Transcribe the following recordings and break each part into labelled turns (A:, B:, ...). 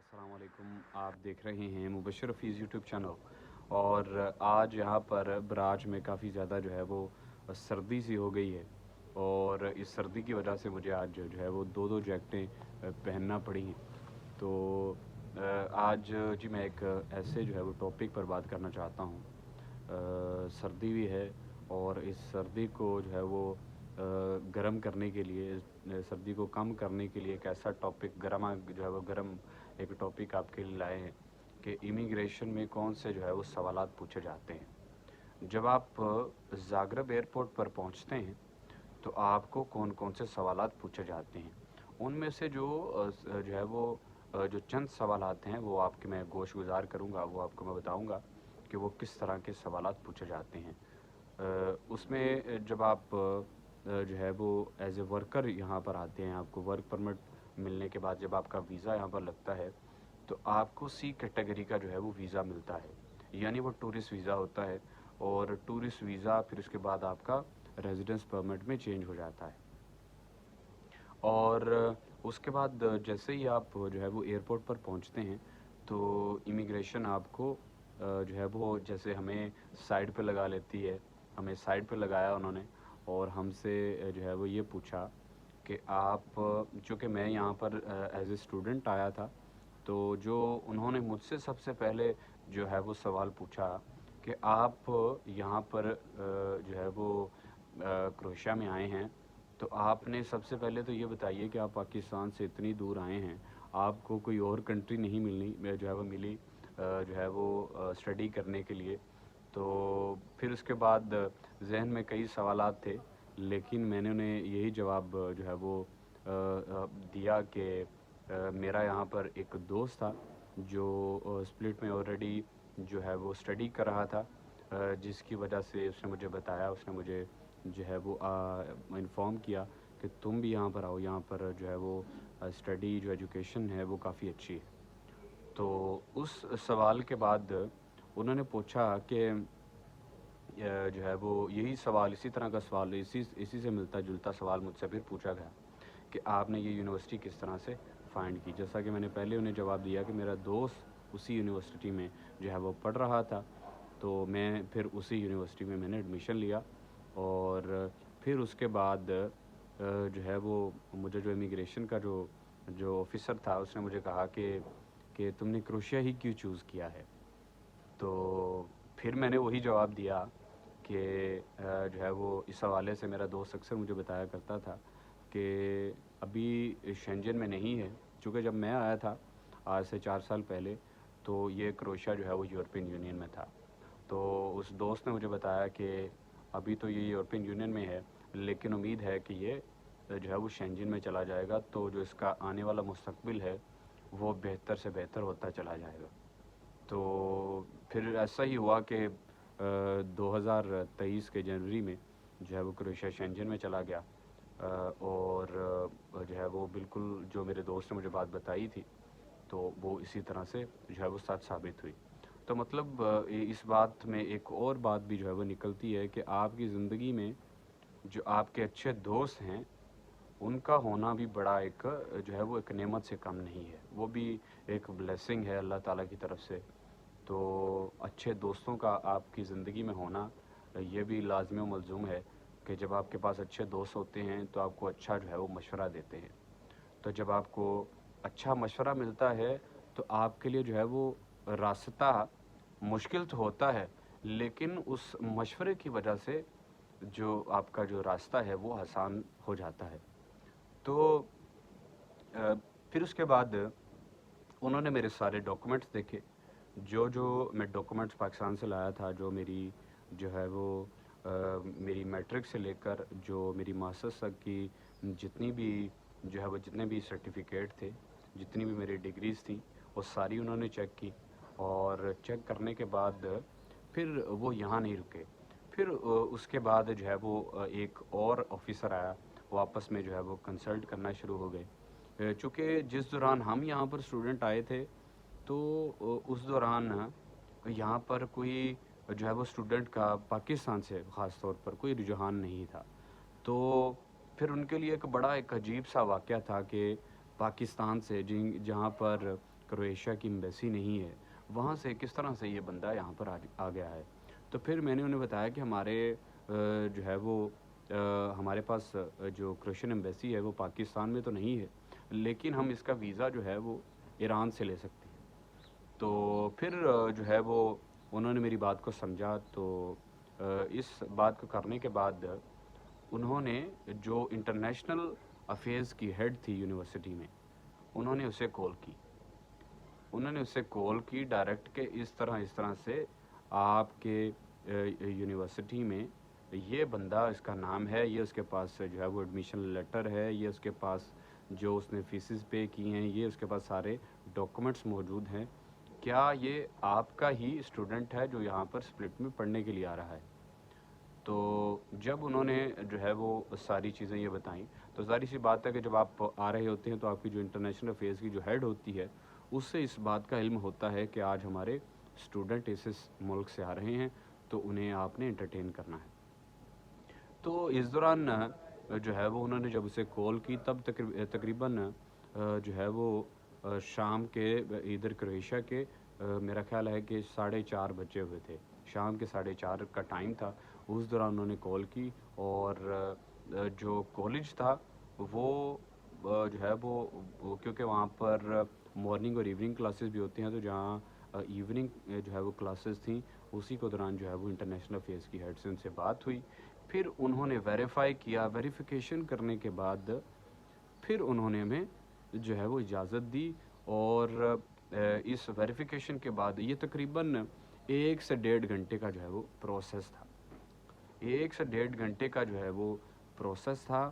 A: अस्सलाम वालेकुम। आप देख रहे हैं मुबशर हफीज़ यूट्यूब चैनल। और आज यहाँ पर बराज में काफ़ी ज़्यादा जो है वो सर्दी सी हो गई है। और इस सर्दी की वजह से मुझे आज जो है वो दो दो जैकेटें पहनना पड़ी हैं। तो आज जी मैं एक ऐसे जो है वो टॉपिक पर बात करना चाहता हूँ। सर्दी भी है और इस सर्दी को जो है वो गर्म करने के लिए, सर्दी को कम करने के लिए एक ऐसा टॉपिक गर्मा जो है वो गर्म एक टॉपिक आपके लिए लाए हैं कि इमिग्रेशन में कौन से जो है वो सवालात पूछे जाते हैं। जब आप ज़ाग्रेब एयरपोर्ट पर पहुंचते हैं तो आपको कौन कौन से सवालात पूछे जाते हैं। उनमें से जो है वो जो चंद सवालात हैं वो आपके मैं गोश गुजार करूँगा, वो आपको मैं बताऊँगा कि वो किस तरह के सवालात पूछे जाते हैं। उसमें जब आप जो है वो एज ए वर्कर यहाँ पर आते हैं, आपको वर्क परमिट मिलने के बाद जब आपका वीज़ा यहाँ पर लगता है तो आपको सी कैटेगरी का जो है वो वीज़ा मिलता है, यानी वो टूरिस्ट वीज़ा होता है। और टूरिस्ट वीज़ा फिर उसके बाद आपका रेजिडेंस परमिट में चेंज हो जाता है। और उसके बाद जैसे ही आप जो है वो एयरपोर्ट पर पहुंचते हैं तो इमिग्रेशन आपको जो है वो जैसे हमें साइड पे लगा लेती है। हमें साइड पे लगाया उन्होंने और हमसे जो है वो ये पूछा कि आप, चूँकि मैं यहाँ पर एज ए स्टूडेंट आया था, तो जो उन्होंने मुझसे सबसे पहले जो है वो सवाल पूछा कि आप यहाँ पर जो है वो क्रोएशिया में आए हैं, तो आपने सबसे पहले तो ये बताइए कि आप पाकिस्तान से इतनी दूर आए हैं, आपको कोई और कंट्री नहीं मिलनी जो है वो मिली जो है वो स्टडी करने के लिए। तो फिर उसके बाद जहन में कई सवालात थे, लेकिन मैंने उन्हें यही जवाब जो है वो दिया कि मेरा यहाँ पर एक दोस्त था जो स्प्लिट में ऑलरेडी जो है वो स्टडी कर रहा था, जिसकी वजह से उसने मुझे बताया, उसने मुझे जो है वो इन्फॉर्म किया कि तुम भी यहाँ पर आओ, यहाँ पर जो है वो स्टडी जो एजुकेशन है वो काफ़ी अच्छी है। तो उस सवाल के बाद उन्होंने पूछा कि जो है वो यही सवाल, इसी तरह का सवाल, इसी से मिलता जुलता सवाल मुझसे फिर पूछा गया कि आपने ये यूनिवर्सिटी किस तरह से फाइंड की। जैसा कि मैंने पहले उन्हें जवाब दिया कि मेरा दोस्त उसी यूनिवर्सिटी में जो है वो पढ़ रहा था, तो मैं फिर उसी यूनिवर्सिटी में मैंने एडमिशन लिया। और फिर उसके बाद जो है वो मुझे जो इमिग्रेशन का जो जो ऑफ़िसर था उसने मुझे कहा कि तुमने क्रोशिया ही क्यों चूज़ किया है। तो फिर मैंने वही जवाब दिया कि जो है वो इस हवाले से मेरा दोस्त अक्सर मुझे बताया करता था कि अभी शेंजन में नहीं है, चूँकि जब मैं आया था आज से 4 साल पहले तो ये क्रोएशिया जो है वो यूरोपियन यूनियन में था। तो उस दोस्त ने मुझे बताया कि अभी तो ये यूरोपियन यूनियन में है, लेकिन उम्मीद है कि ये जो है वो शेंजन में चला जाएगा, तो जो इसका आने वाला मुस्तकबिल है वो बेहतर से बेहतर होता चला जाएगा। तो फिर ऐसा ही हुआ कि 2023 के जनवरी में जो है वो क्रोएशिया शेंजन में चला गया। और जो है वो बिल्कुल जो मेरे दोस्त ने मुझे बात बताई थी तो वो इसी तरह से जो है वो सच साबित हुई। तो मतलब इस बात में एक और बात भी जो है वो निकलती है कि आपकी ज़िंदगी में जो आपके अच्छे दोस्त हैं उनका होना भी बड़ा एक जो है वो एक नेमत से कम नहीं है, वो भी एक ब्लेसिंग है अल्लाह ताला की तरफ से। तो अच्छे दोस्तों का आपकी ज़िंदगी में होना ये भी लाज़मी व मलज़ूम है कि जब आपके पास अच्छे दोस्त होते हैं तो आपको अच्छा जो है वो मशवरा देते हैं। तो जब आपको अच्छा मशवरा मिलता है तो आपके लिए जो है वो रास्ता मुश्किल तो होता है, लेकिन उस मशवरे की वजह से जो आपका जो रास्ता है वो आसान हो जाता है। तो अ, फिर उसके बाद उन्होंने मेरे सारे डॉक्यूमेंट्स देखे, जो मैं डॉक्यूमेंट्स पाकिस्तान से लाया था, जो मेरी जो है वो मेरी मैट्रिक से लेकर जो मेरी मास्टर्स तक की जितनी भी जो है वो जितने भी सर्टिफिकेट थे, जितनी भी मेरी डिग्रीज़ थी, वो सारी उन्होंने चेक की। और चेक करने के बाद फिर वो यहाँ नहीं रुके। फिर उसके बाद जो है वो एक और ऑफ़िसर आया, वो आपस में जो है वो कंसल्ट करना शुरू हो गए। चूँकि जिस दौरान हम यहाँ पर स्टूडेंट आए थे तो उस दौरान यहाँ पर कोई जो है वो स्टूडेंट का पाकिस्तान से ख़ास तौर पर कोई रुझान नहीं था। तो फिर उनके लिए एक बड़ा एक अजीब सा वाक़या था कि पाकिस्तान से जहाँ पर क्रोएशिया की एम्बेसी नहीं है, वहाँ से किस तरह से ये बंदा यहाँ पर आ गया है। तो फिर मैंने उन्हें बताया कि हमारे जो है वो हमारे पास जो क्रोएशियन एम्बेसी है वो पाकिस्तान में तो नहीं है, लेकिन हम इसका वीज़ा जो है वो ईरान से ले सकते हैं। तो फिर जो है वो उन्होंने मेरी बात को समझा। तो इस बात को करने के बाद उन्होंने जो इंटरनेशनल अफेयर्स की हेड थी यूनिवर्सिटी में, उन्होंने उसे कॉल की डायरेक्ट के इस तरह से आपके यूनिवर्सिटी में ये बंदा, इसका नाम है, ये उसके पास जो है वो एडमिशन लेटर है, ये उसके पास जो उसने फीसिस पे की हैं, ये उसके पास सारे डॉक्यूमेंट्स मौजूद हैं, क्या ये आपका ही स्टूडेंट है जो यहाँ पर स्प्लिट में पढ़ने के लिए आ रहा है। तो जब उन्होंने जो है वो सारी चीज़ें ये बताईं, तो ज़ाहिर सी बात है कि जब आप आ रहे होते हैं तो आपकी जो इंटरनेशनल अफेयर्स की जो हेड होती है, उससे इस बात का इल्म होता है कि आज हमारे स्टूडेंट इस मुल्क से आ रहे हैं, तो उन्हें आपने एंटरटेन करना है। तो इस दौरान जो है वो उन्होंने जब उसे कॉल की, तब तकरीबन जो है वो शाम के इधर क्रोएशिया के मेरा ख्याल है कि 4:30 बजे हुए थे, शाम के 4:30 का टाइम था। उस दौरान उन्होंने कॉल की और जो कॉलेज था वो जो है वो क्योंकि वहाँ पर मॉर्निंग और इवनिंग क्लासेस भी होती हैं, तो जहाँ इवनिंग जो है वो क्लासेस थी, उसी को दौरान जो है वो इंटरनेशनल अफेयर्स की हेड से उनसे बात हुई। फिर उन्होंने वेरीफाई किया, वेरिफिकेशन करने के बाद फिर उन्होंने हमें जो है वो इजाज़त दी। और इस वेरिफिकेशन के बाद ये तकरीबन 1 से 1.5 घंटे का जो है वो प्रोसेस था। 1 से 1.5 घंटे का जो है वो प्रोसेस था।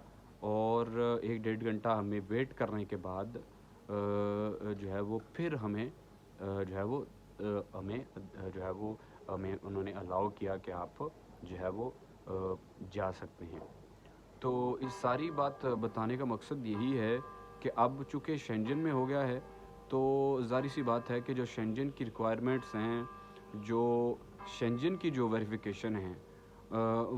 A: और 1-1.5 घंटा हमें वेट करने के बाद जो है वो फिर हमें जो है वो जो है वो हमें उन्होंने अलाउ किया कि आप जो है वो जा सकते हैं। तो इस सारी बात बताने का मकसद यही है कि अब चूँकि शेंजन में हो गया है, तो ज़ाहिर सी बात है कि जो शेंजन की रिक्वायरमेंट्स हैं, जो शेंजन की जो वेरिफिकेशन है,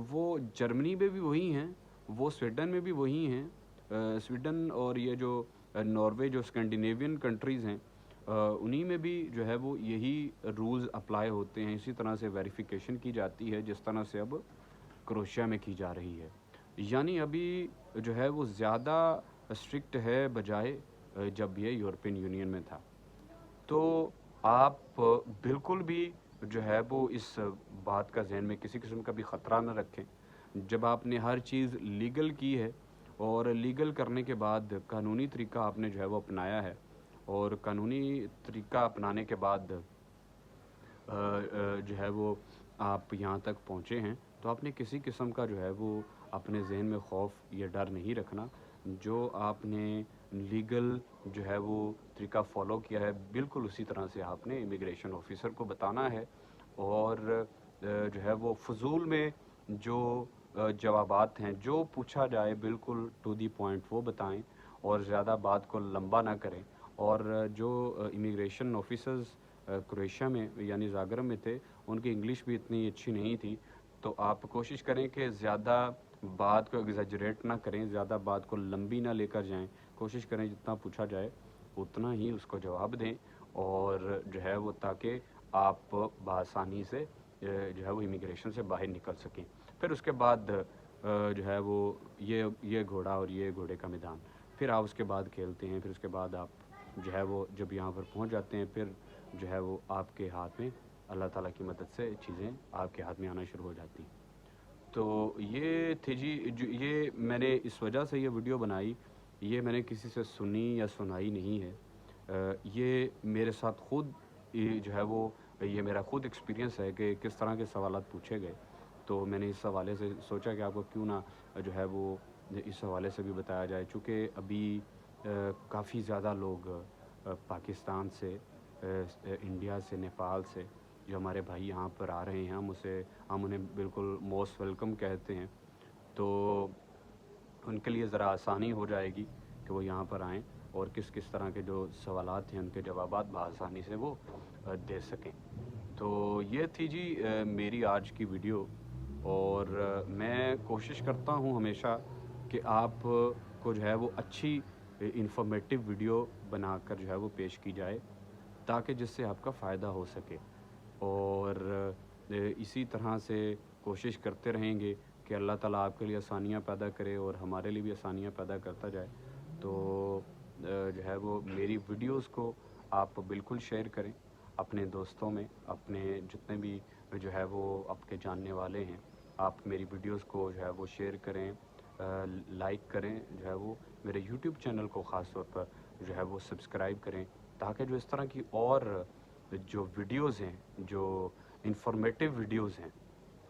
A: वो जर्मनी में भी वही हैं, वो स्वीडन में भी वही हैं। स्वीडन और ये जो नॉर्वे, जो स्कैंडिनेवियन कंट्रीज़ हैं, उन्हीं में भी जो है वो यही रूल्स अप्लाई होते हैं, इसी तरह से वेरिफिकेशन की जाती है जिस तरह से अब क्रोएशिया में की जा रही है। यानी अभी जो है वो ज़्यादा स्ट्रिक्ट है बजाय जब ये यूरोपियन यूनियन में था। तो आप बिल्कुल भी जो है वो इस बात का ज़हन में किसी किस्म का भी ख़तरा न रखें। जब आपने हर चीज़ लीगल की है और लीगल करने के बाद कानूनी तरीका आपने जो है वो अपनाया है, और कानूनी तरीका अपनाने के बाद जो है वो आप यहाँ तक पहुँचे हैं, तो आपने किसी किस्म का जो है वो अपने ज़हन में खौफ या डर नहीं रखना। जो आपने लीगल जो है वो तरीका फ़ॉलो किया है, बिल्कुल उसी तरह से आपने इमिग्रेशन ऑफ़िसर को बताना है। और जो है वो फ़ुज़ूल में जो जवाबात हैं, जो पूछा जाए बिल्कुल टू दी पॉइंट वो बताएं, और ज़्यादा बात को लंबा ना करें। और जो इमिग्रेशन ऑफ़िसर्स क्रोएशिया में यानी ज़ाग्रेब में थे, उनकी इंग्लिश भी इतनी अच्छी नहीं थी। तो आप कोशिश करें कि ज़्यादा बात को एग्जैजरेट ना करें, ज़्यादा बात को लंबी ना लेकर जाएं। कोशिश करें जितना पूछा जाए उतना ही उसको जवाब दें, और जो है वो ताकि आप बआसानी से जो है वो इमिग्रेशन से बाहर निकल सकें। फिर उसके बाद जो है वो ये घोड़ा और ये घोड़े का मैदान, फिर आप उसके बाद खेलते हैं। फिर उसके बाद आप जो है वो जब यहाँ पर पहुँच जाते हैं, फिर जो है वो आपके हाथ में अल्लाह ताला की मदद से चीज़ें आपके हाथ में आना शुरू हो जाती हैं। तो ये थी जी, जो ये मैंने इस वजह से ये वीडियो बनाई, ये मैंने किसी से सुनी या सुनाई नहीं है। ये मेरे साथ खुद जो है वो ये मेरा खुद एक्सपीरियंस है कि किस तरह के सवालात पूछे गए। तो मैंने इस हवाले से सोचा कि आपको क्यों ना जो है वो इस हवाले से भी बताया जाए। चूँकि अभी काफ़ी ज़्यादा लोग पाकिस्तान से, इंडिया से, नेपाल से जो हमारे भाई यहाँ पर आ रहे हैं, हम उन्हें बिल्कुल मोस्ट वेलकम कहते हैं। तो उनके लिए ज़रा आसानी हो जाएगी कि वो यहाँ पर आएँ और किस किस तरह के जो सवालात हैं उनके जवाबात बआसानी से वो दे सकें। तो ये थी जी मेरी आज की वीडियो। और मैं कोशिश करता हूँ हमेशा कि आप को जो है वो अच्छी इन्फॉर्मेटिव वीडियो बनाकर जो है वो पेश की जाए। ताकि जिससे आपका फ़ायदा हो सके। और इसी तरह से कोशिश करते रहेंगे कि अल्लाह ताला आपके लिए आसानियाँ पैदा करे और हमारे लिए भी आसानियाँ पैदा करता जाए। तो जो है वो मेरी वीडियोस को आप बिल्कुल शेयर करें अपने दोस्तों में, अपने जितने भी जो है वो आपके जानने वाले हैं, आप मेरी वीडियोस को जो है वो शेयर करें, लाइक करें, जो है वो मेरे यूट्यूब चैनल को ख़ास तौर पर जो है वो सब्सक्राइब करें, ताकि जो इस तरह की और जो वीडियोस हैं, जो इंफॉर्मेटिव वीडियोस हैं,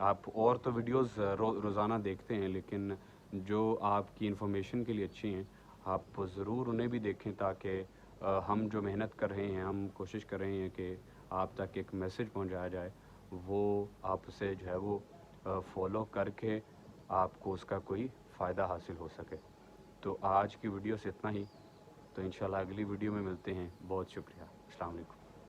A: आप और तो वीडियोस रोज़ाना देखते हैं, लेकिन जो आपकी इन्फॉर्मेशन के लिए अच्छी हैं, आप ज़रूर उन्हें भी देखें, ताकि हम जो मेहनत कर रहे हैं, हम कोशिश कर रहे हैं कि आप तक एक मैसेज पहुंचाया जाए, वो आप उसे जो है वो फॉलो करके आपको उसका कोई फ़ायदा हासिल हो सके। तो आज की वीडियो से इतना ही। तो इंशाल्लाह अगली वीडियो में मिलते हैं। बहुत शुक्रिया। अस्सलाम वालेकुम।